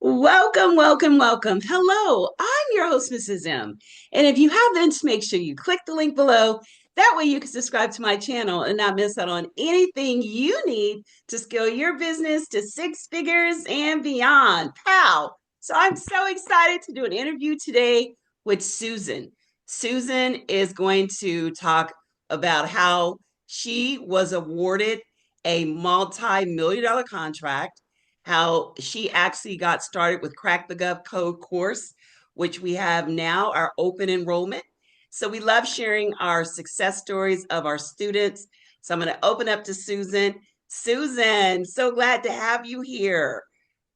Welcome, welcome, welcome. Hello, I'm your host, Mrs. M. And if you haven't, make sure you click the link below. That way you can subscribe to my channel and not miss out on anything you need to scale your business to six figures and beyond. Pow! So I'm so excited to do an interview today with Susan. Susan is going to talk about how she was awarded a multi-million dollar contract, how she actually got started with Crack the GovCode course, which we have now, our open enrollment. So we love sharing our success stories of our students. So I'm going to open up to Susan. Susan, so glad to have you here.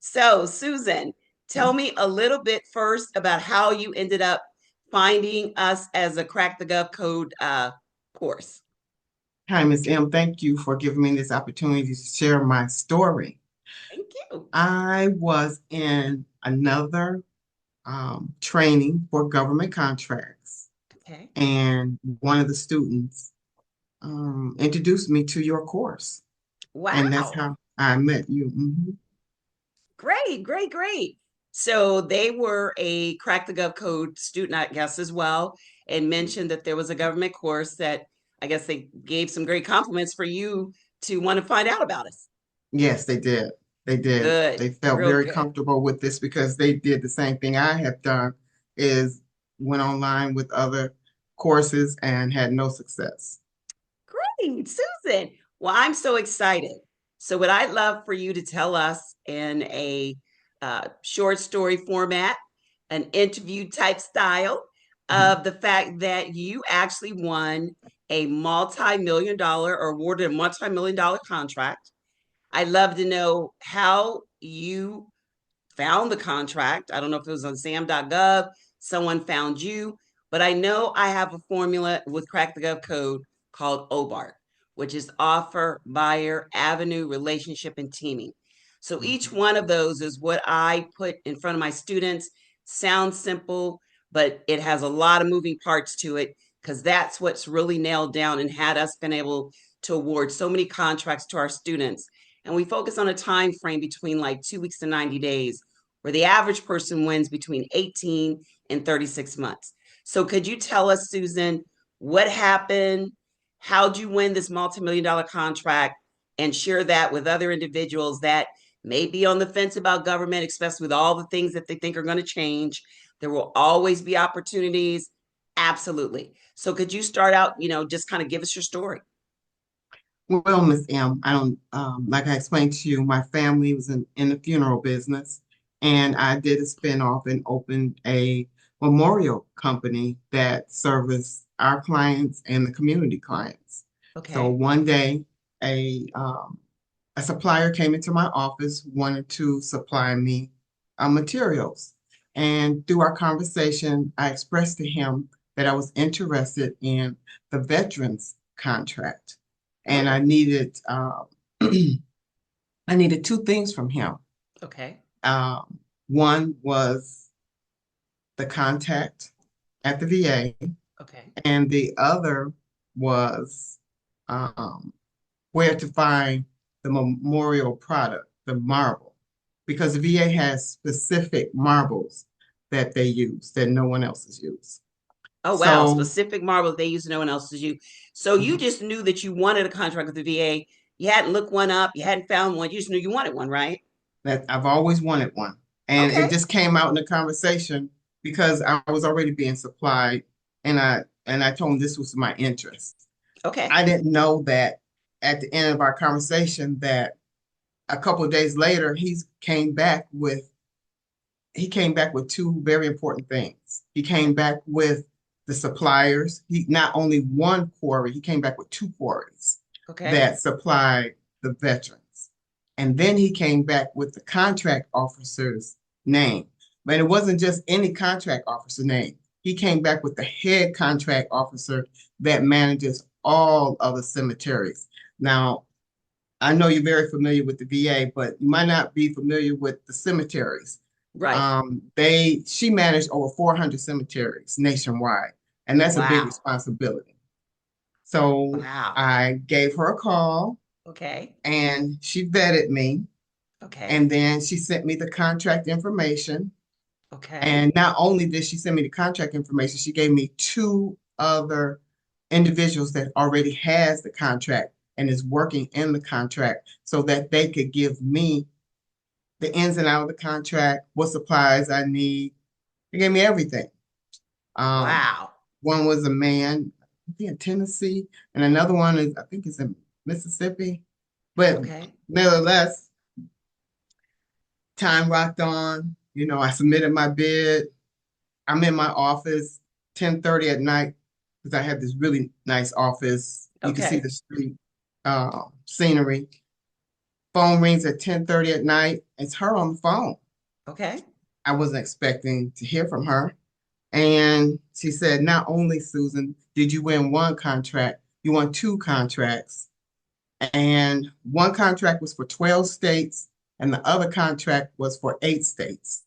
So, Susan, tell me a little bit first about how you ended up finding us as a Crack the GovCode course. Hi, Ms. M. Thank you for giving me this opportunity to share my story. Thank you. I was in another training for government contracts, Okay. and one of the students introduced me to your course, and that's Wow. how I met you. Great, great, great. So they were a Crack the Gov Code student, I guess, as well, and mentioned that there was a government course that I guess they gave some great compliments for you to want to find out about us. Yes, they did. They did. Good, They felt real very good. comfortable with this because they did the same thing I have done, is went online with other courses and had no success. Great, Susan. Well, I'm so excited. So, what I'd love for you to tell us in a short story format, an interview type style, Mhm. of the fact that you actually won a multi-million dollar or awarded a multi-million dollar contract. I'd love to know how you found the contract. I don't know if it was on sam.gov, someone found you, but I know I have a formula with Crack the Gov code called OBART, which is offer, buyer, avenue, relationship, and teaming. So each Mhm. one of those is what I put in front of my students. Sounds simple, but it has a lot of moving parts to it because that's what's really nailed down and had us been able to award so many contracts to our students. And we focus on a time frame between like 2 weeks to 90 days, where the average person wins between 18 and 36 months. So could you tell us, Susan, what happened? How'd you win this multi-million dollar contract, and share that with other individuals that may be on the fence about government, especially with all the things that they think are going to change? There will always be opportunities. Absolutely. So could you start out, just kind of give us your story? Well, Miss M, I don't like I explained to you, my family was in the funeral business, and I did a spinoff and opened a memorial company that serviced our clients and the community clients. So Okay. one day, a a supplier came into my office, wanted to supply me materials, and through our conversation, I expressed to him that I was interested in the veterans contract, and I Oh, needed I needed two things from him. okay. One was the contact at the VA, Okay. and the other was um, where to find the memorial product, the marble, because the VA has specific marbles that they use that no one else has used. Oh, wow. So Specific marble they use, no one else is you. So you mhm, just knew that you wanted a contract with the VA. You hadn't looked one up, you hadn't found one. You just knew you wanted one, right? that I've always wanted one. And it Okay. just came out in the conversation because I was already being supplied, and I told him this was my interest. Okay. I didn't know that at the end of our conversation that a couple of days later he came back with two very important things. He came back with the suppliers. He not only one quarry, he came back with two quarries Okay. that supplied the veterans. And then he came back with the contract officer's name. But it wasn't just any contract officer name. He came back with the head contract officer that manages all of the cemeteries. Now, I know you're very familiar with the VA, but you might not be familiar with the cemeteries. Right. She managed over 400 cemeteries nationwide, and that's a big Wow. responsibility. So Wow. I gave her a call, Okay. and she vetted me, Okay. And then she sent me the contract information. Okay. And not only did she send me the contract information, she gave me two other individuals that already has the contract and is working in the contract so that they could give me the ins and out of the contract, what supplies I need. They gave me everything. Um, Wow. one was a man, I think in Tennessee, and another one is, I think it's in Mississippi. But Okay. nevertheless, time rocked on. I submitted my bid. I'm in my office 10:30 at night because I have this really nice office. You can see Okay. the street scenery. Phone rings at 10:30 at night. It's her on the phone. Okay. I wasn't expecting to hear from her. And she said, not only, Susan, did you win one contract, you won two contracts. And one contract was for 12 states, and the other contract was for 8 states.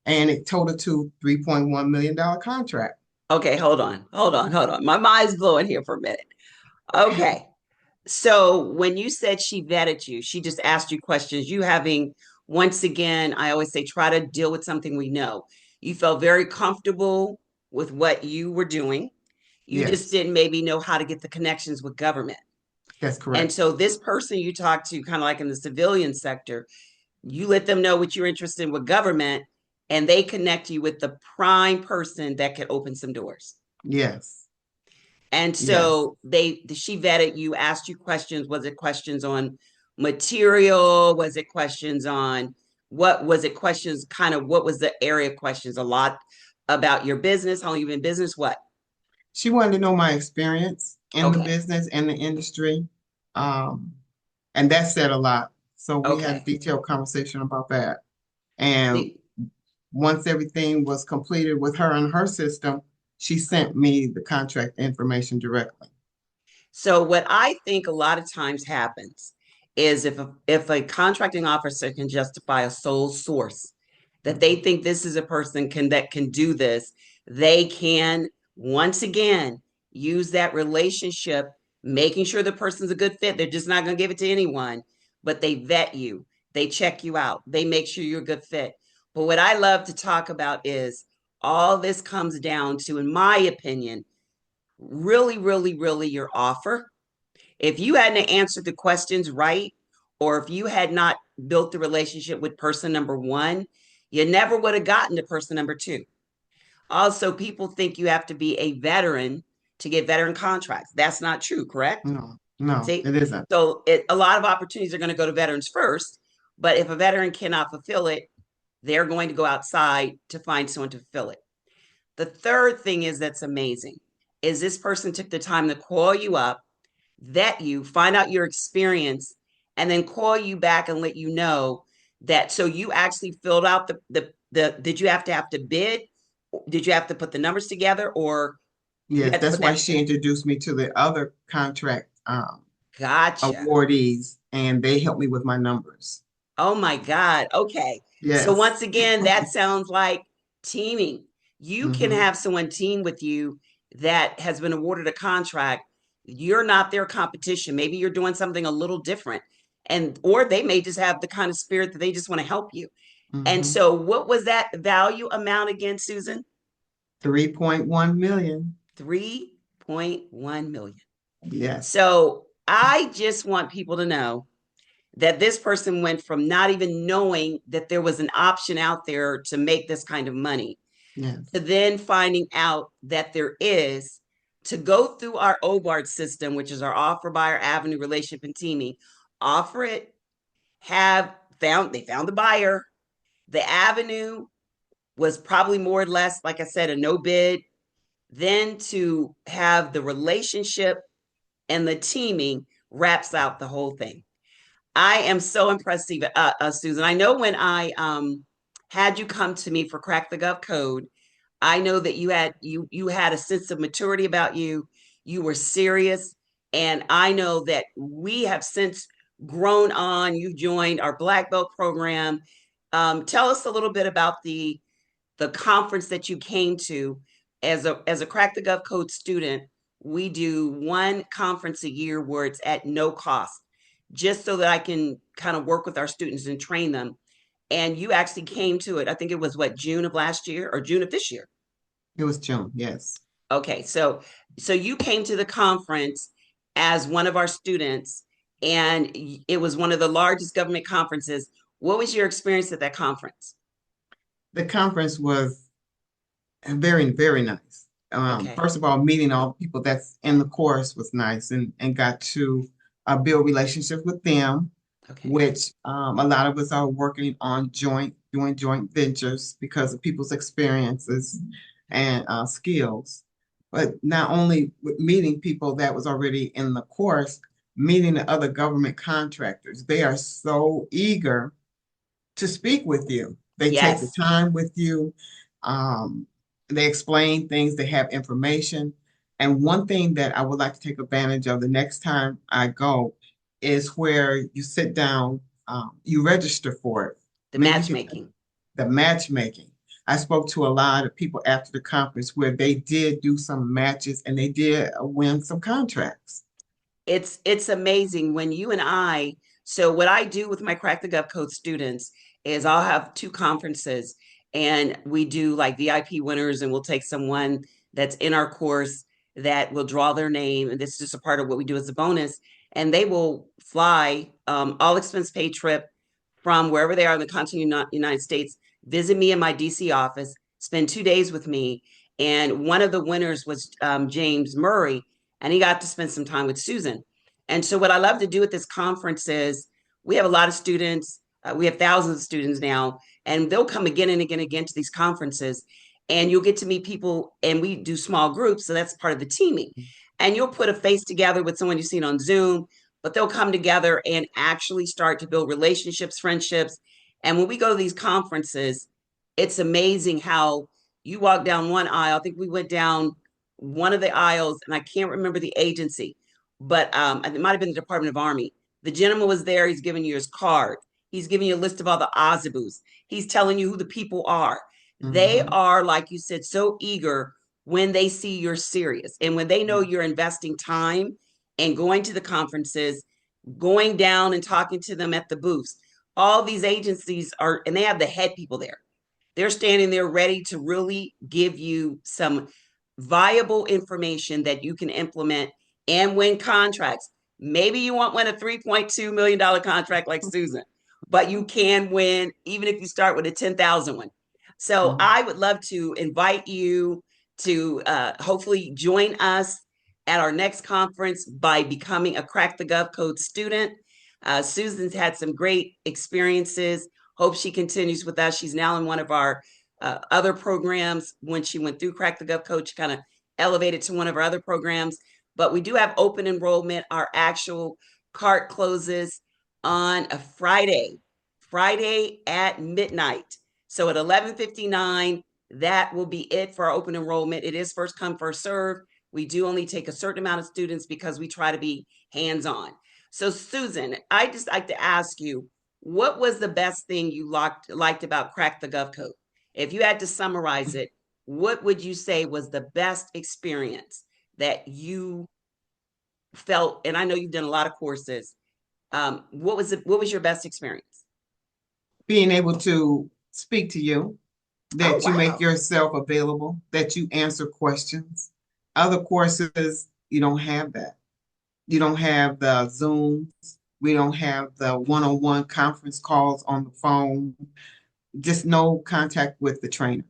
And it totaled to $3.1 million contract. Okay. Hold on. Hold on. Hold on. My mind's blowing here for a minute. Okay. Okay. So when you said she vetted you, she just asked you questions. You having, once again, I always say, try to deal with something we know. You felt very comfortable with what you were doing. You just Yes, didn't maybe know how to get the connections with government. that's And correct. so this person you talked to, kind of like in the civilian sector, you let them know what you're interested in with government, and they connect you with the prime person that could open some doors. Yes, And yes, so she vetted you, asked you questions. Was it questions on material? Was it questions on what was it questions kind of what was the area of questions? A lot about your business, how long you've been in business, what? she wanted to know my experience in the Okay. business and the industry. Um, and that said a lot. So we had a Okay. detailed conversation about that. And The, once everything was completed with her and her system, she sent me the contract information directly. So what I think a lot of times happens is if a contracting officer can justify a sole source, that they Mhm. think this is a person that can do this, they can once again use that relationship, making sure the person's a good fit. They're just not going to give it to anyone, but they vet you, they check you out, they make sure you're a good fit. But what I love to talk about is all this comes down to, in my opinion, really, really, really your offer. If you hadn't answered the questions right, or if you had not built the relationship with person number one, you never would have gotten to person number two. Also, people think you have to be a veteran to get veteran contracts. That's not true, correct? No, no, See, it isn't. so a lot of opportunities are going to go to veterans first, but if a veteran cannot fulfill it, they're going to go outside to find someone to fulfill it. The third thing is that's amazing is this person took the time to call you up, vet you, find out your experience, and then call you back and let you know that. So you actually filled out the did you have to bid? Did you have to put the numbers together, or you Yes, had to that's put why that she together? introduced me to the other contract Gotcha. awardees, and they helped me with my numbers. Oh my God. Okay. So Yes. once again, that sounds like teaming. You can Hmm. have someone team with you that has been awarded a contract. You're not their competition. Maybe you're doing something a little different. And or they may just have the kind of spirit that they just want to help you. And Hmm. so what was that value amount again, Susan? 3.1 million. 3.1 million. Yes. So I just want people to know that this person went from not even knowing that there was an option out there to make this kind of money to Yes. then finding out that there is, to go through our OBARD system, which is our offer, buyer, avenue, relationship, and teaming, offer it, they found the buyer. The avenue was probably more or less, like I said, a no bid. Then to have the relationship and the teaming wraps out the whole thing. I am so impressed, Susan. I know when I had you come to me for Crack the Gov Code, I know that you had a sense of maturity about you. You were serious, and I know that we have since grown on. You joined our Black Belt program. Tell us a little bit about the conference that you came to as a Crack the Gov Code student. We do one conference a year where it's at no cost. just so that I can kind of work with our students and train them. And you actually came to it. I think it was what, June of last year or June of this year. It was June, yes. Okay, so you came to the conference as one of our students, and it was one of the largest government conferences. What was your experience at that conference? The conference was very, very nice. Okay, First of all, meeting all the people that's in the course was nice, and got to build relationships with them, okay. which a lot of us are working on doing joint ventures because of people's experiences and skills. But not only with meeting people that was already in the course, meeting the other government contractors. They are so eager to speak with you. They take the Yes. time with you. Um, they explain things, they have information. And one thing that I would like to take advantage of the next time I go is where you sit down, you register for it. The Maybe you could, matchmaking. the matchmaking. I spoke to a lot of people after the conference where they did do some matches and they did win some contracts. It's amazing when you and I, so what I do with my Crack the GovCode students is I'll have two conferences, and we do like VIP winners, and we'll take someone that's in our course that will draw their name, and this is just a part of what we do as a bonus, and they will fly all expense paid trip from wherever they are in the continental United States, visit me in my DC office, spend 2 days with me. And one of the winners was James Murray, and he got to spend some time with Susan. And so, what I love to do at this conference is we have a lot of students. We have thousands of students now, and they'll come again and again and again to these conferences. And you'll get to meet people, and we do small groups. So, that's part of the teaming. And you'll put a face together with someone you've seen on Zoom, but they'll come together and actually start to build relationships, friendships. And when we go to these conferences, it's amazing how you walk down one aisle. I think we went down one of the aisles, and I can't remember the agency, but it might have been the Department of Army. The gentleman was there. He's giving you his card. He's giving you a list of all the Ozabus. He's telling you who the people are. They Mhm. are, like you said, so eager when they see you're serious and when they know you're investing time and going to the conferences, going down and talking to them at the booths. All these agencies are, and they have the head people there. They're standing there ready to really give you some viable information that you can implement and win contracts. Maybe you won't win a $3.2 million contract like Susan, but you can win even if you start with a 10,000 one. So Mhm. I would love to invite you to hopefully join us at our next conference by becoming a Crack the Gov Code student. Susan's had some great experiences. Hope she continues with us. She's now in one of our other programs. When she went through Crack the GovCode, she kind of elevated to one of our other programs. But we do have open enrollment. Our actual cart closes on a Friday at midnight. So at 11:59, that will be it for our open enrollment. It is first come, first serve. We do only take a certain amount of students because we try to be hands-on. So Susan, I just like to ask you, what was the best thing you liked about Crack the GovCode? If you had to summarize it, what would you say was the best experience that you felt? And I know you've done a lot of courses. What was your best experience? Being able to speak to you, Oh, that you make wow. yourself available, that you answer questions. Other courses, you don't have that. You don't have the Zooms. We don't have the one-on-one conference calls on the phone. Just no contact with the trainer.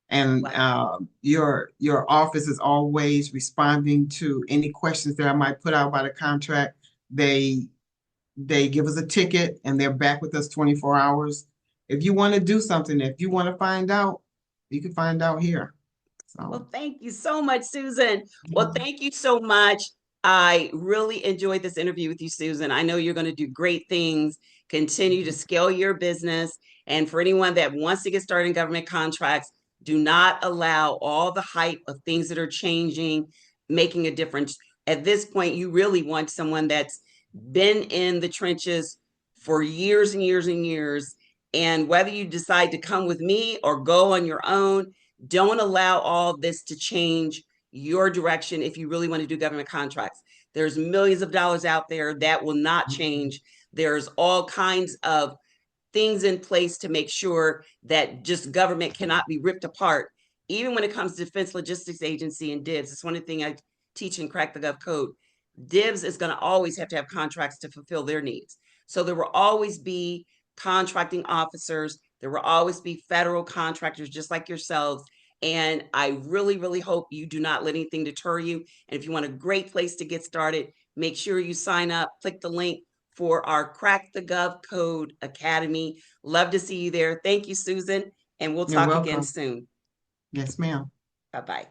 And Wow. your office is always responding to any questions that I might put out about a contract. They they give us a ticket and they're back with us 24 hours. If you want to do something, if you want to find out, you can find out here. So, Well, thank you so much, Susan. Well, thank you so much. I really enjoyed this interview with you, Susan. I know you're going to do great things, continue to scale your business. And for anyone that wants to get started in government contracts, do not allow all the hype of things that are changing, making a difference. At this point, you really want someone that's been in the trenches for years and years and years. And whether you decide to come with me or go on your own, don't allow all this to change your direction if you really want to do government contracts. There's millions of dollars out there that will not change. There's all kinds of things in place to make sure that just government cannot be ripped apart. Even when it comes to Defense Logistics Agency and DIBS, it's one of the things I teach in Crack the Gov Code. DIBS is going to always have to have contracts to fulfill their needs. So there will always be contracting officers. There will always be federal contractors just like yourselves. And I really, really hope you do not let anything deter you. And if you want a great place to get started, make sure you sign up, click the link for our Crack the Gov Code Academy. Love to see you there. Thank you, Susan, and we'll You're talk again welcome. soon. Yes, ma'am. Bye-bye.